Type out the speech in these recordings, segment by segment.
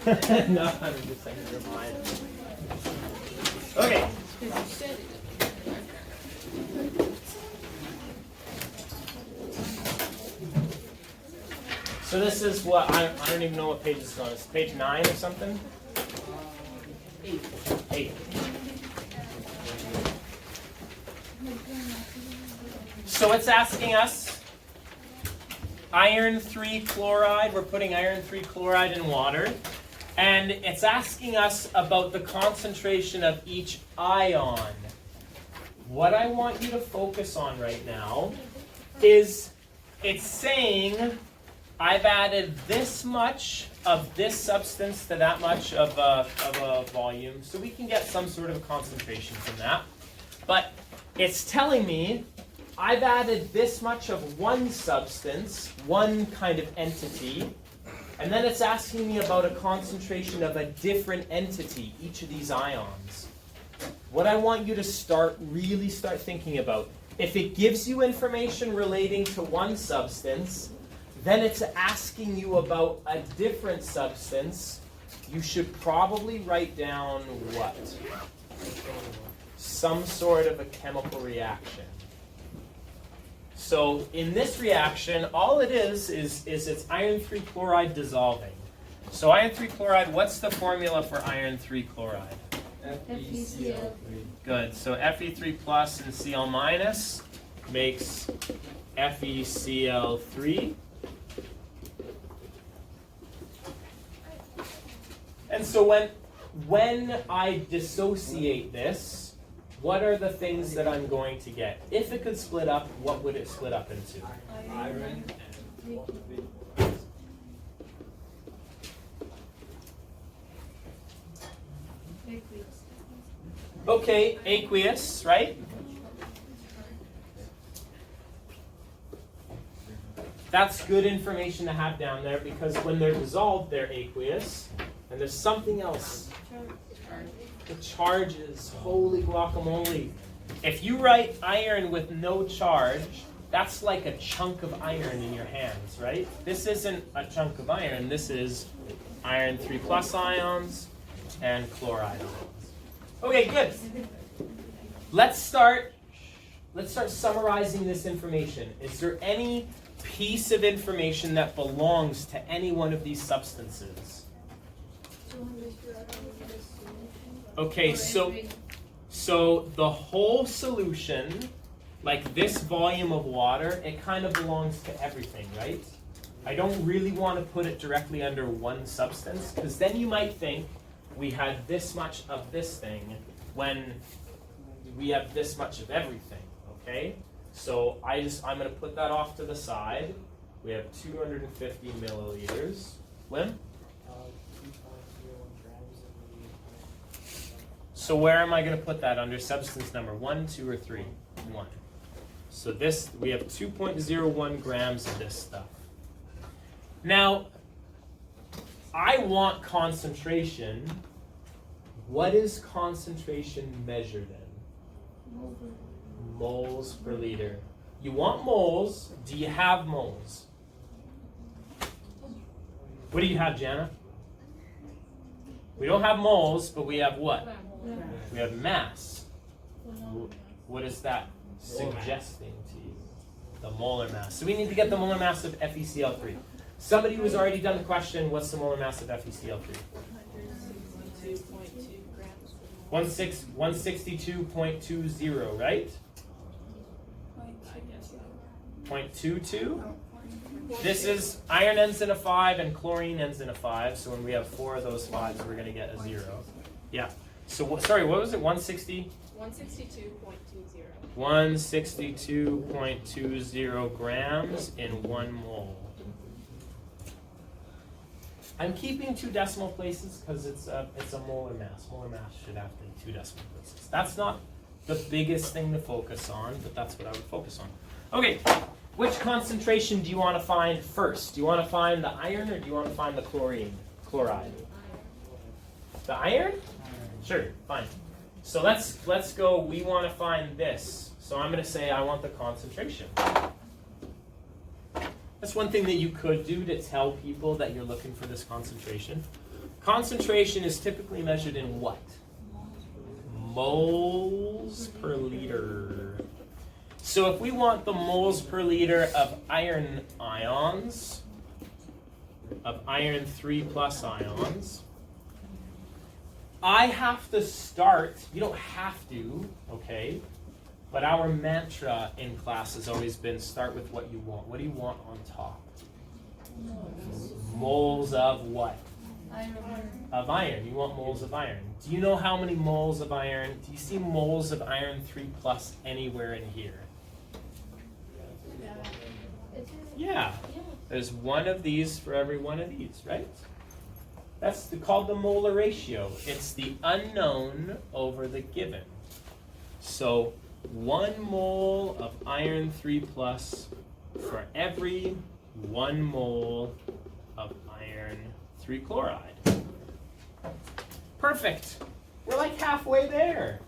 No, I'm just saying your mind. Okay. So this is what, I don't even know what page this is on. It's page 9 or something? 8. So it's asking us, iron 3 chloride, we're putting iron 3 chloride in water, and it's asking us about the concentration of each ion. What I want you to focus on right now is it's saying I've added this much of this substance to that much of a volume, so we can get some sort of concentration from that. But it's telling me I've added this much of one substance, one kind of entity, and then it's asking me about a concentration of a different entity, each of these ions. What I want you to really start thinking about, if it gives you information relating to one substance, then it's asking you about a different substance. You should probably write down what? Some sort of a chemical reaction. So in this reaction, all it is it's iron 3 chloride dissolving. So iron 3 chloride, what's the formula for iron 3 chloride? FeCl3. Good. So Fe3 plus and Cl minus makes FeCl3. And so when I dissociate this, what are the things that I'm going to get? If it could split up, what would it split up into? Iron. Okay, aqueous, right? That's good information to have down there because when they're dissolved, they're aqueous. And there's something else. The charges. Holy guacamole. If you write iron with no charge, that's like a chunk of iron in your hands, right? This isn't a chunk of iron. This is iron 3 plus ions and chloride ions. Okay, good. Let's start summarizing this information. Is there any piece of information that belongs to any one of these substances? Okay, so the whole solution, like this volume of water, it kind of belongs to everything, right? I don't really want to put it directly under one substance, because then you might think we had this much of this thing when we have this much of everything, okay? So I'm going to put that off to the side. We have 250 milliliters. Lim? So where am I going to put that under substance number 1, 2, or 3? 1. So this, we have 2.01 grams of this stuff. Now, I want concentration. What is concentration measured in? Moles per liter. You want moles. Do you have moles? What do you have, Jana? We don't have moles, but we have what? We have mass. What is that suggesting to you? The molar mass. So we need to get the molar mass of FeCl3. Somebody who's already done the question, what's the molar mass of FeCl3? 162.20, right? 0.22. This is iron ends in a 5 and chlorine ends in a 5. So when we have 4 of those 5s, we're going to get a 0. Yeah. So sorry, what was it? 160? 162.20. 162.20 grams in 1 mole. I'm keeping 2 decimal places because it's a molar mass. Molar mass should have to be 2 decimal places. That's not the biggest thing to focus on, but that's what I would focus on. Okay, which concentration do you want to find first? Do you want to find the iron or do you want to find the chloride? The iron? Sure, fine. So let's go. We want to find this. So I'm going to say I want the concentration. That's one thing that you could do to tell people that you're looking for this concentration. Concentration is typically measured in what? Moles per liter. So if we want the moles per liter of iron ions, of iron 3 plus ions, I have to start, you don't have to, okay? But our mantra in class has always been start with what you want. What do you want on top? Moles of what? Iron. Of iron. You want moles of iron. Do you know how many moles of iron? Do you see moles of iron 3 plus anywhere in here? Yeah. There's one of these for every one of these, right? That's called the molar ratio. It's the unknown over the given. So 1 mole of iron 3 plus for every 1 mole of iron 3 chloride. Perfect. We're like halfway there.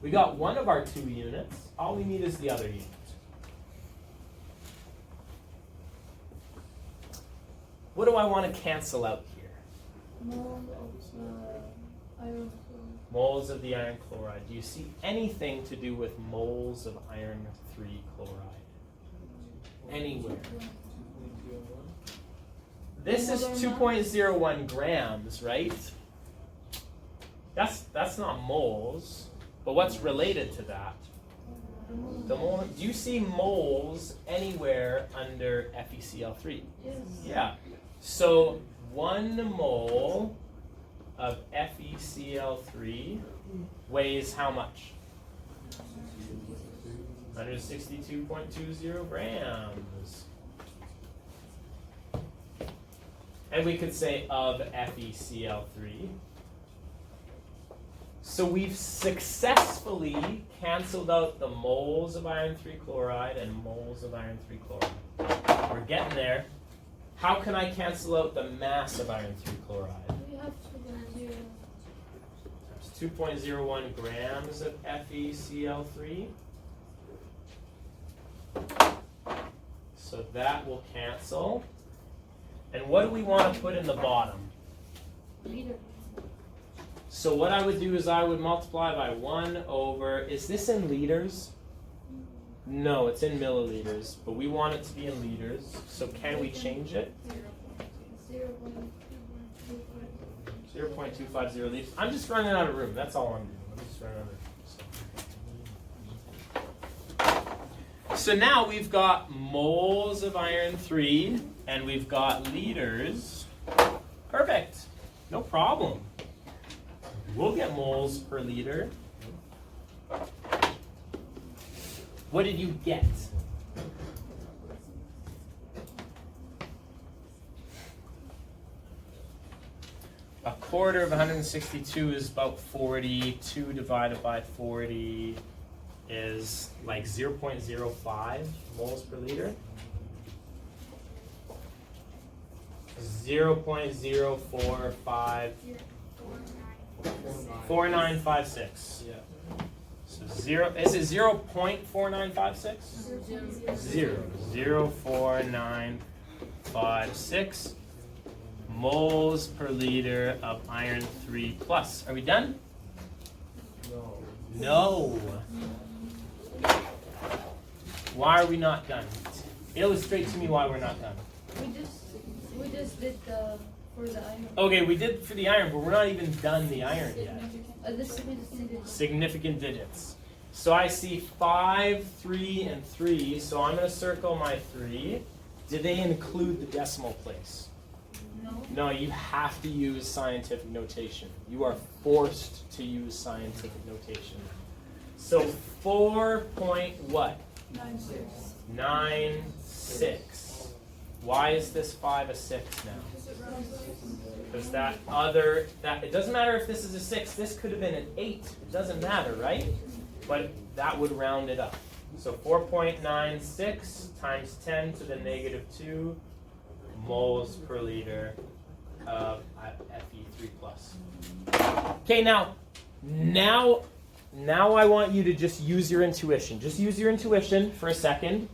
We got one of our 2 units. All we need is the other unit. What do I want to cancel out here? Moles of the iron chloride. Do you see anything to do with moles of iron 3 chloride? Anywhere. This is 2.01 grams, right? That's not moles, but what's related to that? The mole. Do you see moles anywhere under FeCl3? Yes. Yeah. So 1 mole of FeCl3 weighs how much? 162.20 grams. And we could say of FeCl3. So we've successfully canceled out the moles of iron 3 chloride and moles of iron 3 chloride. We're getting there. How can I cancel out the mass of iron 3 chloride? We have 2.0. There's 2.01 grams of FeCl3. So that will cancel. And what do we want to put in the bottom? Liter. So what I would do is I would multiply by 1 over, is this in liters? No, it's in milliliters, but we want it to be in liters. So can we change it? 0.250 liters. I'm just running out of room. That's all I'm doing. I'm just running out of room. So now we've got moles of iron 3 and we've got liters. Perfect. No problem. We'll get moles per liter. What did you get? A quarter of 162 is about 40. 2 divided by 40 is like 0.05 moles per liter. 0.045 4956. Yeah. So is it 0.4956? 0.4956 moles per liter of iron 3 plus. Are we done? No. Why are we not done? Illustrate to me why we're not done. We just did the for the iron. Okay, we did for the iron, but we're not even done the iron yet. Significant digits. So I see 5, 3, and 3. So I'm going to circle my 3. Did they include the decimal place? No. No, you have to use scientific notation. You are forced to use scientific notation. So 4 point what? 96. Why is this 5 a 6 now? Because that it doesn't matter if this is a 6, this could have been an 8. It doesn't matter, right? But that would round it up. So 4.96 times 10 to the negative 2 moles per liter of Fe3 plus. Okay, now I want you to just use your intuition. Just use your intuition for a second.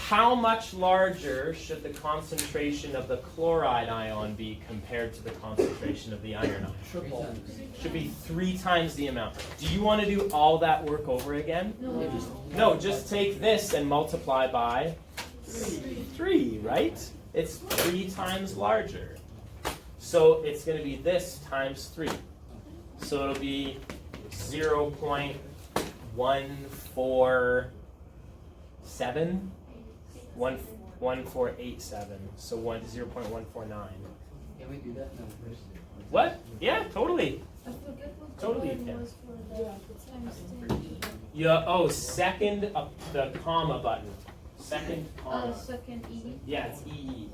how much larger should the concentration of the chloride ion be compared to the concentration of the iron ion? Triple. Should be 3 times the amount. Do you want to do all that work over again? No. No, just take this and multiply by 3, right? It's 3 times larger. So it's going to be this times 3. So it'll be 0.147. 1487. So 0.149. Can we do that now first? What? Yeah, totally. I forget what Totally the one can. was for the times 10. Yeah. Oh, second up the comma button. Second comma. Second E. Yeah, it's EE.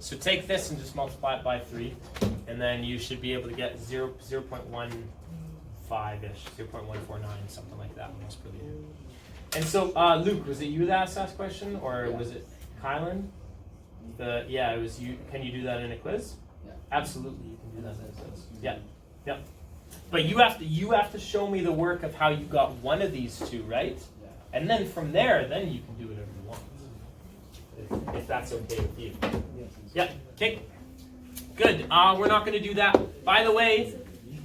So take this and just multiply it by 3, and then you should be able to get 0.15-ish, 0.149, something like that, almost per liter. And so, Luke, was it you that asked that question, or was it Kylan? Yeah, it was you. Can you do that in a quiz? Yeah. Absolutely, you can do that in a quiz. Yeah, yeah. But you have to show me the work of how you got one of these two, right? Yeah. And then from there, then you can do whatever you want, if that's okay with you. Yeah. Okay. Good. We're not going to do that. By the way,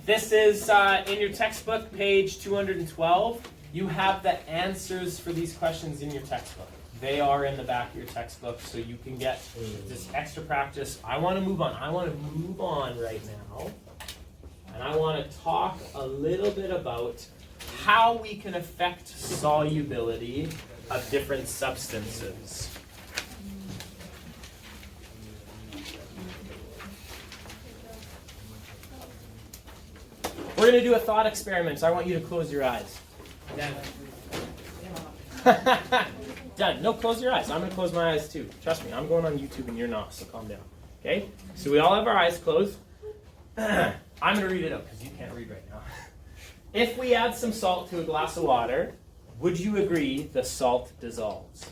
this is in your textbook, page 212. You have the answers for these questions in your textbook. They are in the back of your textbook, so you can get this extra practice. I want to move on. I want to move on right now. And I want to talk a little bit about how we can affect solubility of different substances. We're going to do a thought experiment, so I want you to close your eyes. Done. No, close your eyes. I'm going to close my eyes too. Trust me, I'm going on YouTube and you're not, so calm down. Okay? So we all have our eyes closed. I'm going to read it out because you can't read right now. If we add some salt to a glass of water, would you agree the salt dissolves?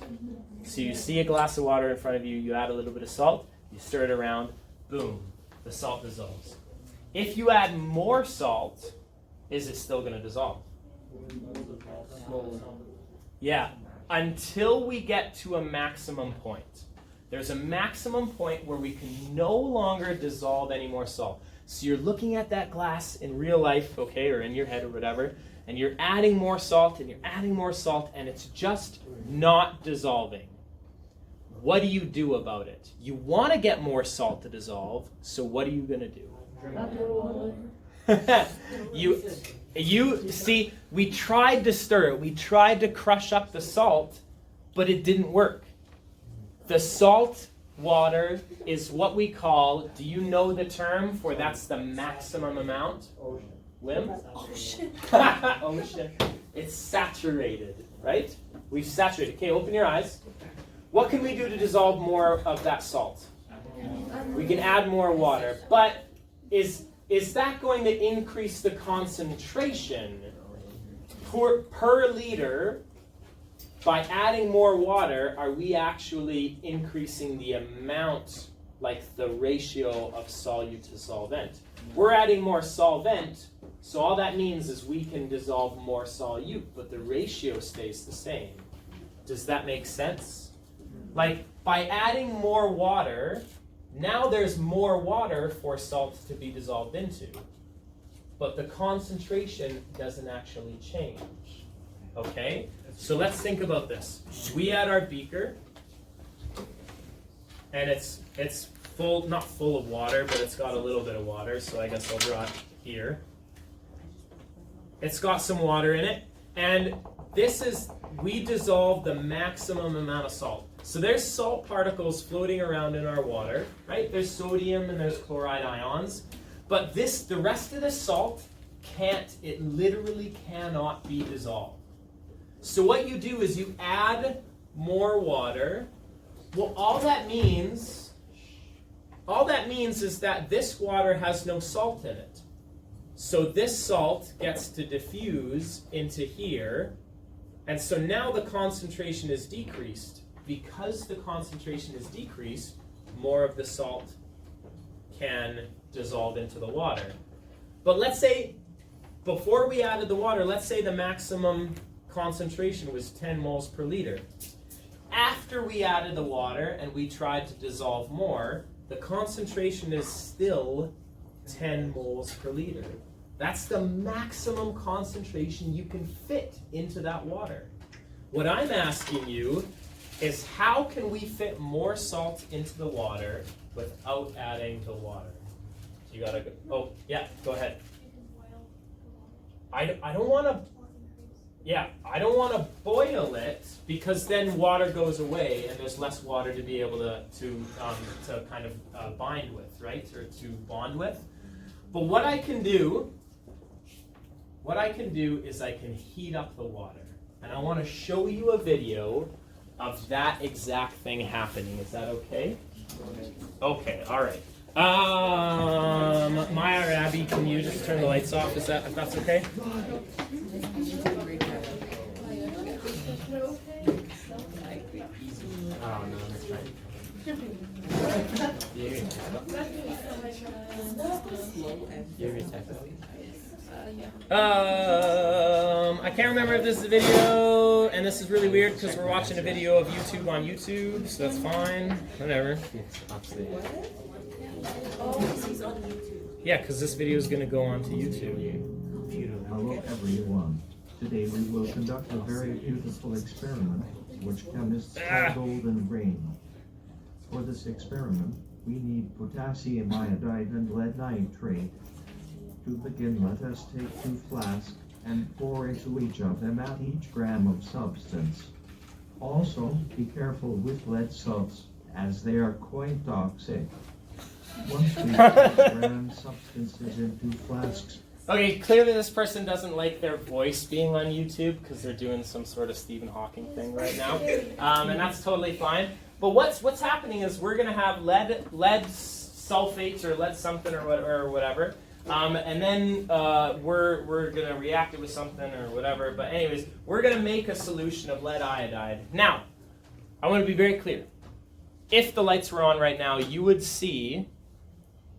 So you see a glass of water in front of you, you add a little bit of salt, you stir it around, boom, the salt dissolves. If you add more salt, is it still going to dissolve? Yeah, until we get to a maximum point. There's a maximum point where we can no longer dissolve any more salt. So you're looking at that glass in real life, okay, or in your head or whatever, and you're adding more salt and you're adding more salt and it's just not dissolving. What do you do about it? You want to get more salt to dissolve, so what are you going to do? You see, we tried to stir it. We tried to crush up the salt, but it didn't work. The salt water is what we call, do you know the term for that's the maximum amount? Ocean. Wim? Ocean. Ocean. It's saturated, right? We've saturated. Okay, open your eyes. What can we do to dissolve more of that salt? We can add more water, but is that going to increase the concentration per liter? By adding more water, are we actually increasing the amount, like the ratio of solute to solvent? We're adding more solvent, so all that means is we can dissolve more solute, but the ratio stays the same. Does that make sense? Like, by adding more water, now there's more water for salt to be dissolved into, but the concentration doesn't actually change. Okay? So let's think about this. We add our beaker, and it's full, not full of water, but it's got a little bit of water, so I guess I'll draw it here. It's got some water in it, and we dissolve the maximum amount of salt. So there's salt particles floating around in our water, right? There's sodium and there's chloride ions, but the rest of the salt it literally cannot be dissolved. So what you do is you add more water. Well, all that means is that this water has no salt in it. So this salt gets to diffuse into here, and so now the concentration is decreased. Because the concentration is decreased, more of the salt can dissolve into the water. But let's say, before we added the water, let's say the maximum concentration was 10 moles per liter. After we added the water and we tried to dissolve more, the concentration is still 10 moles per liter. That's the maximum concentration you can fit into that water. What I'm asking you is how can we fit more salt into the water without adding the water? So you gotta go, oh, yeah, go ahead. I don't want to, yeah, I don't want to boil it because then water goes away and there's less water to be able to kind of bind with, right, or to bond with. But what I can do is I can heat up the water. And I want to show you a video of that exact thing happening. Is that okay? Okay, all right. Maya or Abby, can you just turn the lights off? If that's okay? Oh no, that's right. I can't remember if this is a video, and this is really weird because we're watching a video of YouTube on YouTube, so that's fine. Whatever. Yeah, because this video is going to go on to YouTube. Hello everyone. Today we will conduct a very beautiful experiment, which chemists call golden rain. For this experiment, we need potassium iodide and lead nitrate. To begin, let us take 2 flasks and pour into each of them at each gram of substance. Also, be careful with lead salts, as they are quite toxic. Once we pour gram substances into flasks. Okay, clearly this person doesn't like their voice being on YouTube because they're doing some sort of Stephen Hawking thing right now, and that's totally fine. But what's happening is we're going to have lead sulfates or lead something or whatever, and then we're going to react it with something or whatever. But anyways, we're going to make a solution of lead iodide. Now, I want to be very clear. If the lights were on right now, you would see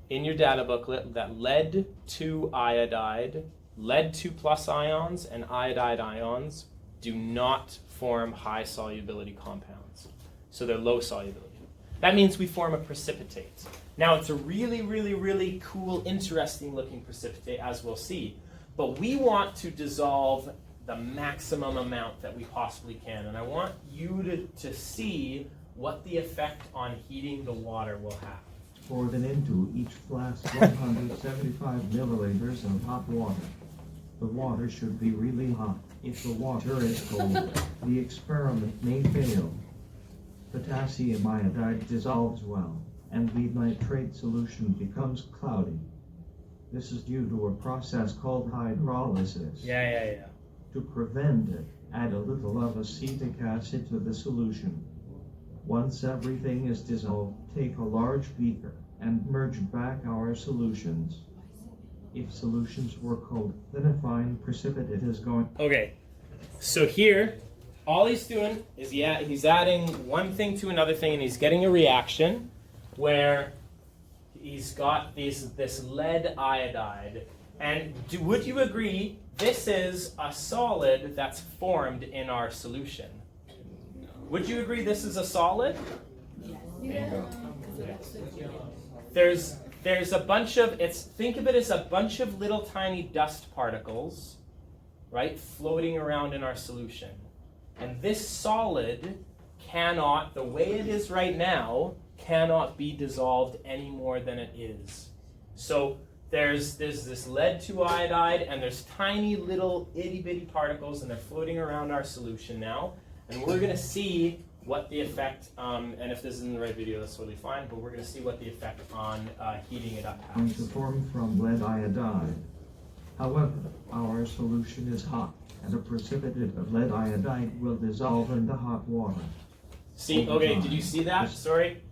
in your data booklet that lead 2 iodide, lead 2 plus ions, and iodide ions do not form high solubility compounds. So they're low solubility. That means we form a precipitate. Now it's a really, really, really cool, interesting looking precipitate, as we'll see. But we want to dissolve the maximum amount that we possibly can. And I want you to see what the effect on heating the water will have. Pour then into each flask 175 milliliters of hot water. The water should be really hot. If the water is cold, the experiment may fail. Potassium iodide dissolves well, and lead nitrate solution becomes cloudy. This is due to a process called hydrolysis. Yeah. To prevent it, add a little of acetic acid to the solution. Once everything is dissolved, take a large beaker and merge back our solutions. If solutions were cold, then a fine precipitate is going. Okay, so here, all he's doing is he's adding one thing to another thing, and he's getting a reaction where he's got this lead iodide. And would you agree this is a solid that's formed in our solution? Would you agree this is a solid? Yeah. There's a bunch of, think of it as a bunch of little tiny dust particles, right, floating around in our solution. And this solid cannot, the way it is right now, cannot be dissolved any more than it is. So there's this lead 2 iodide, and there's tiny little itty bitty particles, and they're floating around our solution now. And we're going to see what the effect, and if this isn't the right video, that's totally fine, but we're going to see what the effect on heating it up Going has. to form from lead iodide. However, our solution is hot, and a precipitate of lead iodide will dissolve in the hot water. See, okay, did you see that? Sorry.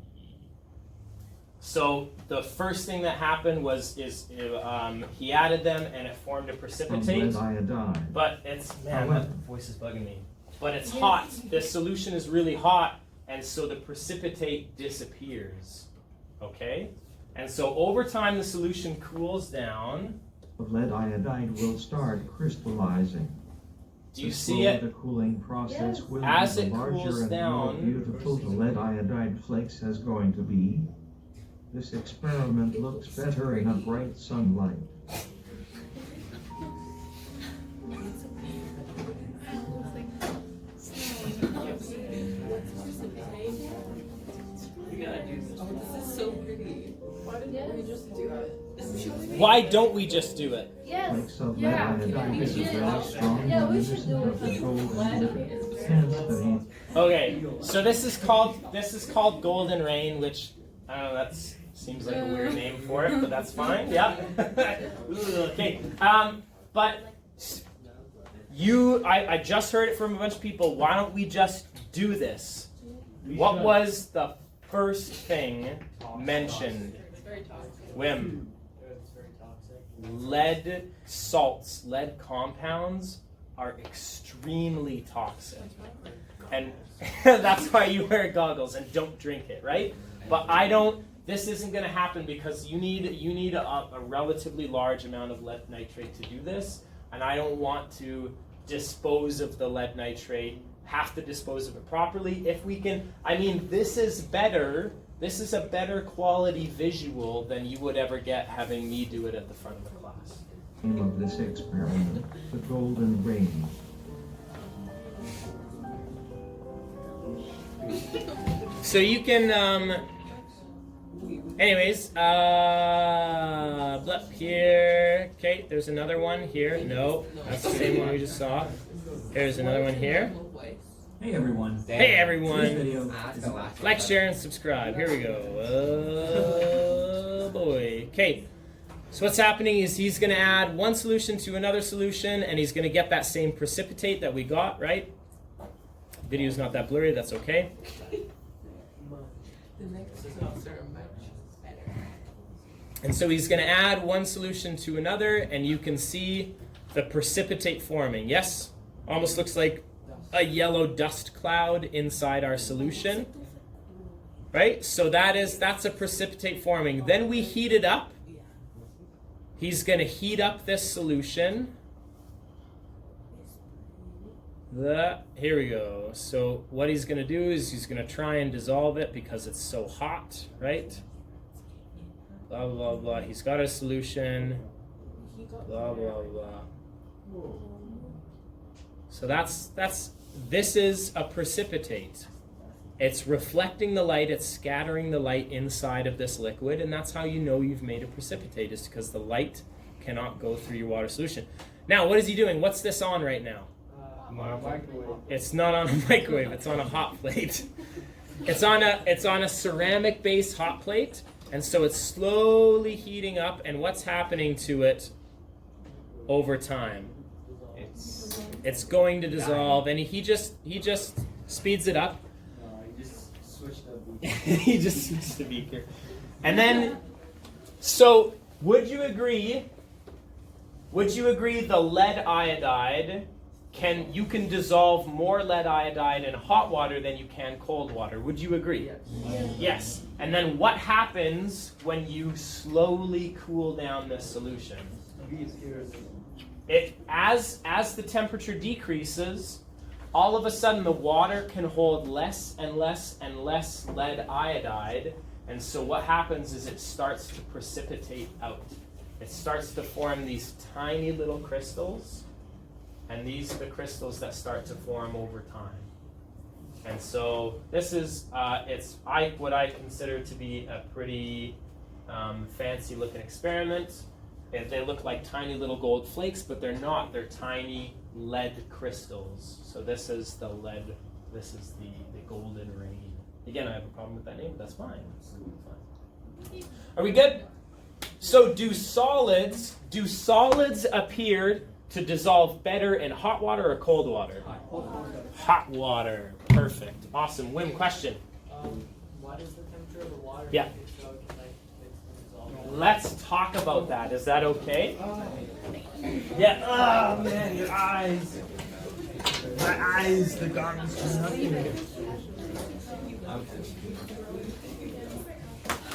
So the first thing that happened was he added them and it formed a From precipitate. lead iodide. But it's, man, that voice is bugging me. But it's hot. The solution is really hot, and so the precipitate disappears. Okay? And so over time the solution cools down. Of lead iodide will start crystallizing. Do you The see slower it? the cooling process Yes. will As be, it the larger cools and down- more beautiful the lead iodide flakes is going to be. This experiment looks better in a bright sunlight. Why don't we just do it? Yes. Flakes of lead Yeah. iodide is a We very should. strong Yeah, we should reminiscent do of the it. golden liquid. Hence the heat. Okay, so this is called Golden Rain, which I don't know. That seems like a weird name for it, but that's fine. Yeah. Okay. But I just heard it from a bunch of people. Why don't we just do this? What was the first thing mentioned? Wim. It's very toxic. Lead salts, lead compounds are extremely toxic. And that's why you wear goggles and don't drink it, right? But this isn't going to happen because you need a relatively large amount of lead nitrate to do this, and I don't want to dispose of the lead nitrate, have to dispose of it properly. If we can, this is better. This is a better quality visual than you would ever get having me do it at the front of the class. Name of this experiment, the golden rain. So you can, anyways, up here. Okay, there's another one here. No, that's the same one we just saw. There's another one here. Hey everyone. Hey This everyone. video That's the last Like, share, and subscribe. Here we go. Oh boy. Okay. So what's happening is he's going to add one solution to another solution, and he's going to get that same precipitate that we got, right? Video's not that blurry. That's okay. And so he's going to add one solution to another, and you can see the precipitate forming. Yes? Almost looks like a yellow dust cloud inside our solution. Right? So that's a precipitate forming. Then we heat it up. He's going to heat up this solution. Here we go. So what he's going to do is he's going to try and dissolve it because it's so hot, right? Blah, blah, blah. He's got a solution. Blah, blah, blah. So this is a precipitate. It's reflecting the light, it's scattering the light inside of this liquid, and that's how you know you've made a precipitate, is because the light cannot go through your water solution. Now, what is he doing? What's this on right now? microwave. It's not on a microwave, it's on a hot plate. It's on a ceramic-based hot plate, and so it's slowly heating up, and what's happening to it over time? It's going to dissolve, and he just speeds it up. No, I just switched the beat. He just switched the beaker. And then, so would you agree the lead iodide you can dissolve more lead iodide in hot water than you can cold water? Would you agree? Yes. Yes. And then what happens when you slowly cool down this solution? As the temperature decreases, all of a sudden the water can hold less and less and less lead iodide, and so what happens is it starts to precipitate out. It starts to form these tiny little crystals, and these are the crystals that start to form over time. And so this is what I consider to be a pretty fancy looking experiment. They look like tiny little gold flakes, but they're not. They're tiny lead crystals. So this is the lead. This is the golden rain. Again, I have a problem with that name, but that's fine. It's fine. Are we good? So do solids appear to dissolve better in hot water or cold water? Hot water. Perfect. Awesome. Wim, question. What is the temperature of the water? Yeah. So it can, dissolve? Let's talk about that. Is that okay? Yeah. Oh man, your eyes. My eyes, the gums.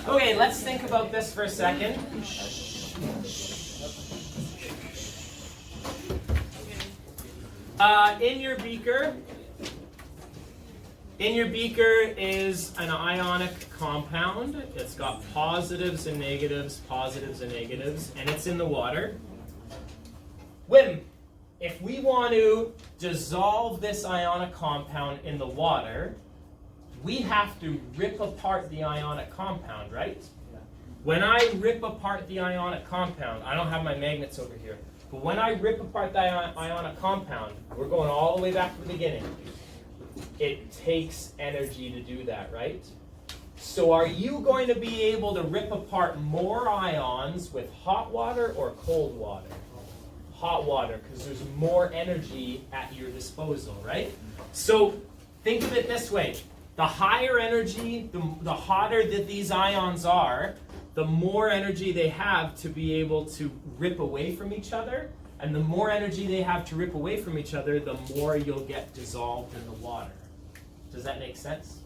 Okay, let's think about this for a second. In your beaker is an ionic compound. It's got positives and negatives, and it's in the water. Wim, if we want to dissolve this ionic compound in the water, we have to rip apart the ionic compound, right? When I rip apart the ionic compound, I don't have my magnets over here, but when I rip apart the ionic compound, we're going all the way back to the beginning. It takes energy to do that, right? So are you going to be able to rip apart more ions with hot water or cold water? Hot water, because there's more energy at your disposal, right? So think of it this way. The higher energy, the hotter that these ions are, the more energy they have to be able to rip away from each other. And the more energy they have to rip away from each other, the more you'll get dissolved in the water. Does that make sense?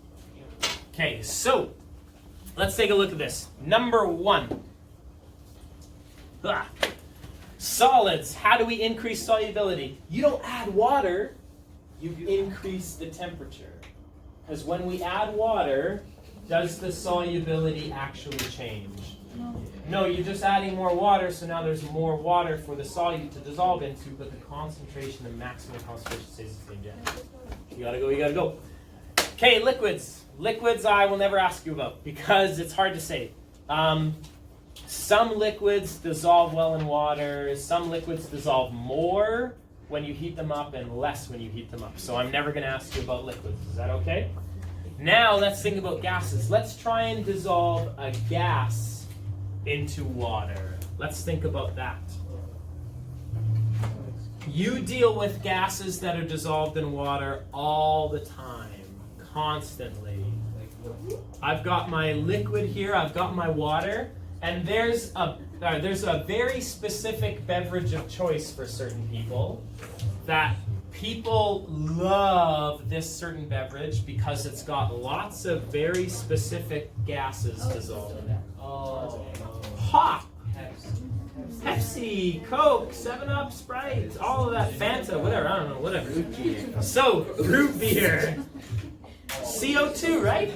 Okay, so let's take a look at this. Number 1. Solids. How do we increase solubility? You don't add water, you increase the temperature. Because when we add water, does the solubility actually change? No, you're just adding more water, so now there's more water for the solute to dissolve into, but the concentration, the maximum concentration stays the same. You gotta go. Okay, liquids. Liquids I will never ask you about because it's hard to say. Some liquids dissolve well in water. Some liquids dissolve more when you heat them up and less when you heat them up. So I'm never going to ask you about liquids. Is that okay? Now let's think about gases. Let's try and dissolve a gas into water. Let's think about that. You deal with gases that are dissolved in water all the time, constantly. I've got my liquid here, I've got my water, and there's a very specific beverage of choice for certain people that people love this certain beverage because it's got lots of very specific gases dissolved in it. Pop, Pepsi, Coke, 7-Up, Sprite, all of that, Fanta, whatever, I don't know, whatever. So, root beer. CO2, right?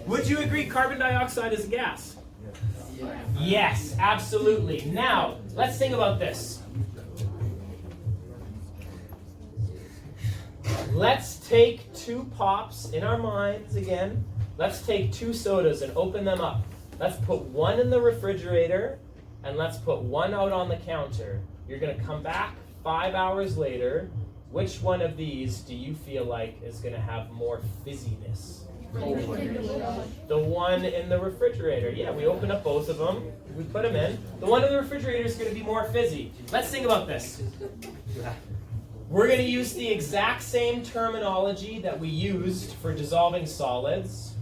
Would you agree carbon dioxide is a gas? Yes, absolutely. Now, let's think about this. Let's take 2 pops in our minds again. Let's take 2 sodas and open them up. Let's put one in the refrigerator and let's put one out on the counter. You're going to come back 5 hours later. Which one of these do you feel like is going to have more fizziness? The one in the refrigerator. Yeah, we open up both of them. We put them in. The one in the refrigerator is going to be more fizzy. Let's think about this. We're going to use the exact same terminology that we used for dissolving solids,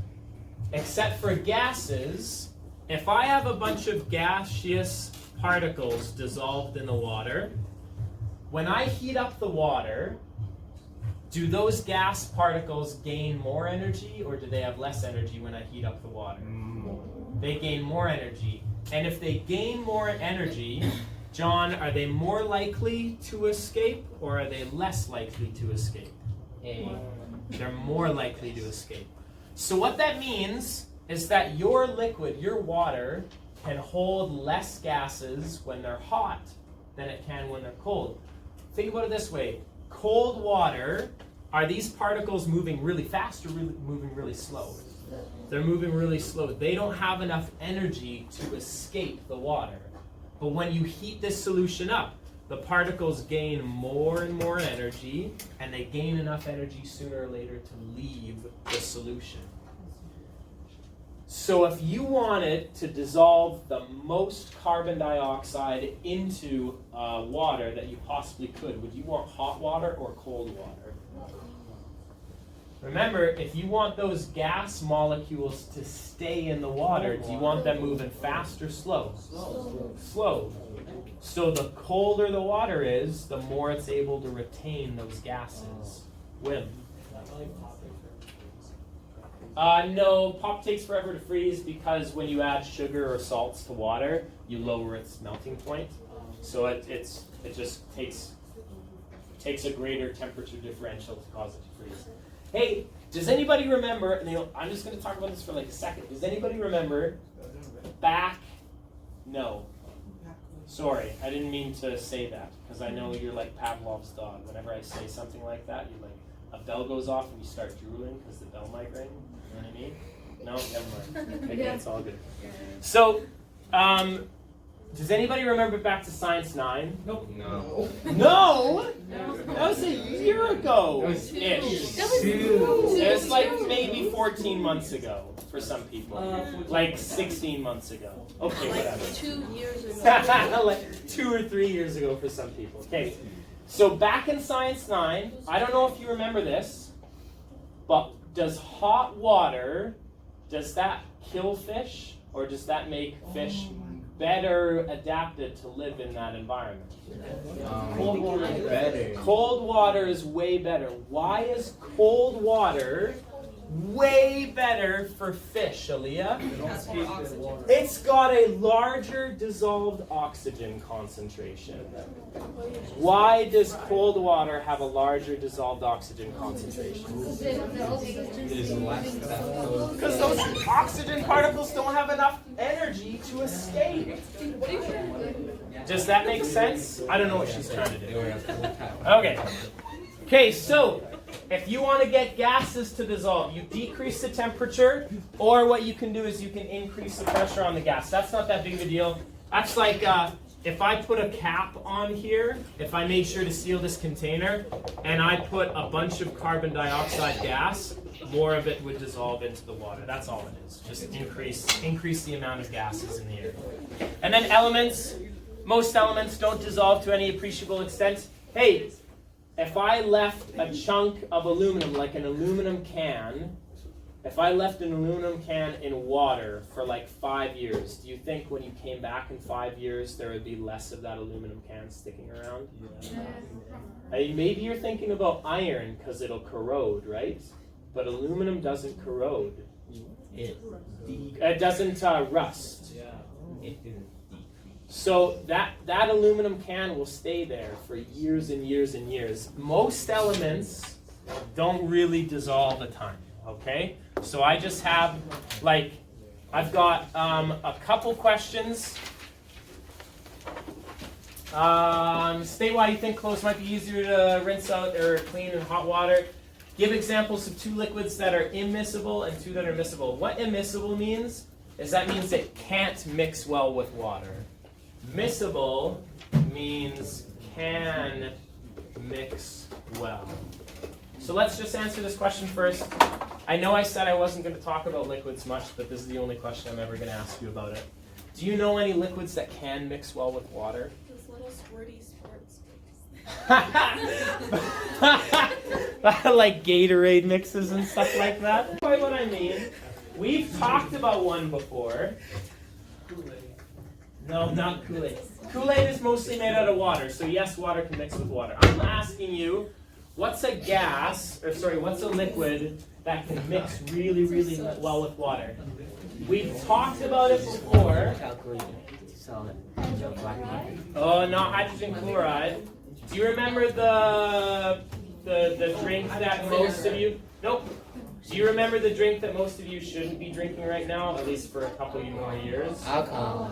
except for gases. If I have a bunch of gaseous particles dissolved in the water, when I heat up the water, do those gas particles gain more energy or do they have less energy when I heat up the water? They gain more energy. And if they gain more energy, John, are they more likely to escape or are they less likely to escape? They're more likely to escape. So what that means is that your liquid, your water, can hold less gases when they're hot than it can when they're cold. Think about it this way. Cold water, are these particles moving really fast or moving really slow? They're moving really slow. They don't have enough energy to escape the water. But when you heat this solution up, the particles gain more and more energy, and they gain enough energy sooner or later to leave the solution. So if you wanted to dissolve the most carbon dioxide into water that you possibly could, would you want hot water or cold water? Remember, if you want those gas molecules to stay in the water, do you want them moving fast or slow? Slow. So the colder the water is, the more it's able to retain those gases. Wim? No, pop takes forever to freeze because when you add sugar or salts to water, you lower its melting point. So it just takes takes a greater temperature differential to cause it to freeze. Hey, does anybody remember, and I'm just going to talk about this for like a second. Does anybody remember no. Sorry, I didn't mean to say that, because I know you're like Pavlov's dog. Whenever I say something like that, you like, a bell goes off and you start drooling because the bell might ring. You know what I mean? No, never mind. Okay, it's all good. So, does anybody remember back to Science 9? Nope. No? That was a year ago. Ish. It was like maybe 14 months ago for some people. Like 16 months ago. Okay, whatever. 2 years ago. Like 2 or 3 years ago for some people. Okay. So back in Science 9, I don't know if you remember this, but does hot water, does that kill fish, or does that make fish better adapted to live in that environment? Cold water is better. Cold water is way better. Why is cold water way better for fish, Aaliyah? It's got a larger dissolved oxygen concentration. Why does cold water have a larger dissolved oxygen concentration? Because those oxygen particles don't have enough energy to escape. Does that make sense? I don't know what she's trying to do. Okay, so if you want to get gases to dissolve, you decrease the temperature, or what you can do is you can increase the pressure on the gas. That's not that big of a deal. That's like if I put a cap on here, if I made sure to seal this container, and I put a bunch of carbon dioxide gas, more of it would dissolve into the water. That's all it is. Just increase the amount of gases in the air. And then elements. Most elements don't dissolve to any appreciable extent. Hey, if I left a chunk of aluminum, like an aluminum can, if I left an aluminum can in water for like 5 years, do you think when you came back in 5 years there would be less of that aluminum can sticking around? Hey, maybe you're thinking about iron because it'll corrode, right? But aluminum doesn't corrode. It doesn't rust. So that aluminum can will stay there for years and years and years. Most elements don't really dissolve a ton, okay? So I just have, like, I've got a couple questions. State why you think clothes might be easier to rinse out or clean in hot water. Give examples of 2 liquids that are immiscible and 2 that are miscible. What immiscible means is that means it can't mix well with water. Miscible means can mix well. So let's just answer this question first. I know I said I wasn't going to talk about liquids much, but this is the only question I'm ever going to ask you about it. Do you know any liquids that can mix well with water? Those little squirty sports Like Gatorade mixes and stuff like that? That's quite what I mean. We've talked about one before. No, not Kool-Aid. Kool-Aid is mostly made out of water, so yes, water can mix with water. I'm asking you, what's a what's a liquid that can mix really, really well with water? We've talked about it before. Oh, not hydrogen chloride. Do you remember the drink that most of you... Nope. Do you remember the drink that most of you shouldn't be drinking right now, at least for a couple more years? Alcohol,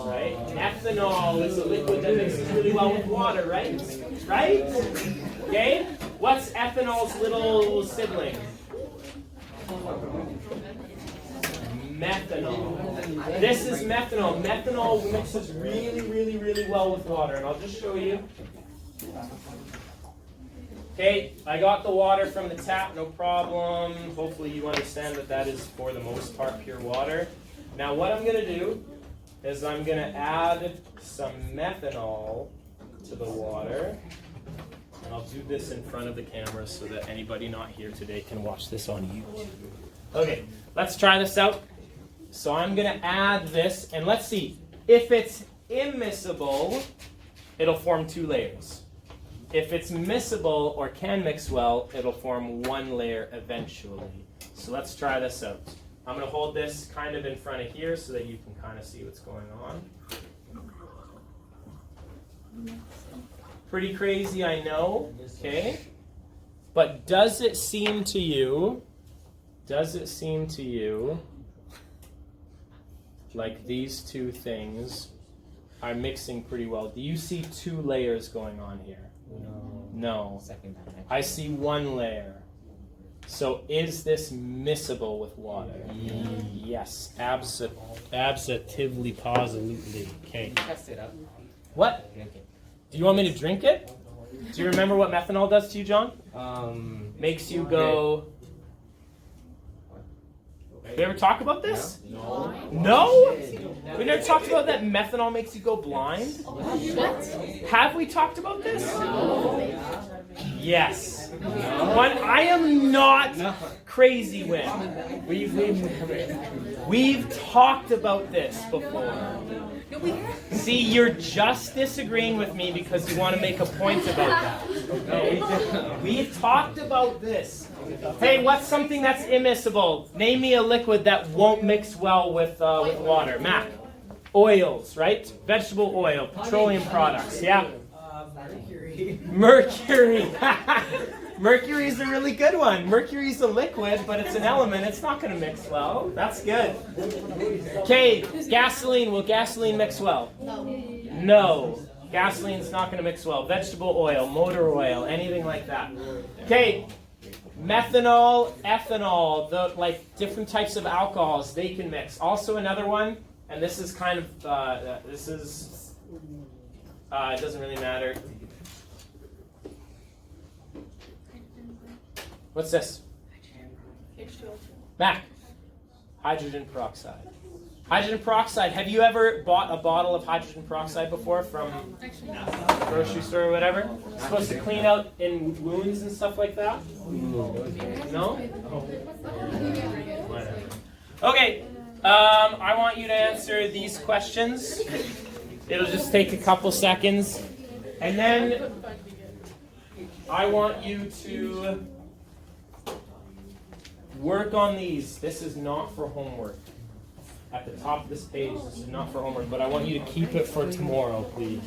right? Ethanol is a liquid that mixes really well with water, right? Right? Okay? What's ethanol's little sibling? Methanol. This is methanol. Methanol mixes really, really, really well with water, and I'll just show you. Okay, I got the water from the tap, no problem. Hopefully you understand that that is, for the most part, pure water. Now what I'm going to do is I'm going to add some methanol to the water. And I'll do this in front of the camera so that anybody not here today can watch this on YouTube. Okay, let's try this out. So I'm going to add this, and let's see. If it's immiscible, it'll form 2 layers. If it's miscible or can mix well, it'll form 1 layer eventually. So let's try this out. I'm going to hold this kind of in front of here so that you can kind of see what's going on. Pretty crazy, I know. Okay. But does it seem to you like these two things are mixing pretty well? Do you see two layers going on here? No. Second time. I see one layer. So is this miscible with water? Yes. Absolutely, positively. Okay. Test it out. What? Drink it. Do you want me to drink it? Do you remember what methanol does to you, John? Makes you go... We ever talk about this? No. No? We never talked about that methanol makes you go blind? Have we talked about this? Yes. But I am not crazy, Win. We've talked about this before. See, you're just disagreeing with me because you want to make a point about that. Okay? We've talked about this. Hey, what's something that's immiscible? Name me a liquid that won't mix well with water. Mac. Oils, right? Vegetable oil, petroleum products. Yeah. Mercury. Mercury's a really good one. Mercury's a liquid, but it's an element. It's not going to mix well. That's good. Okay, gasoline. Will gasoline mix well? No. Gasoline's not going to mix well. Vegetable oil, motor oil, anything like that. Okay. Methanol, ethanol, the different types of alcohols, they can mix. Also another one, and this is kind of it doesn't really matter. What's this? Mac. Hydrogen peroxide. Hydrogen peroxide. Have you ever bought a bottle of hydrogen peroxide before from a grocery store or whatever? It's supposed to clean out in wounds and stuff like that? No? Whatever. Okay. I want you to answer these questions. It'll just take a couple seconds. And then I want you to work on these. This is not for homework. At the top of this page, this is not for homework, but I want you to keep it for tomorrow, please.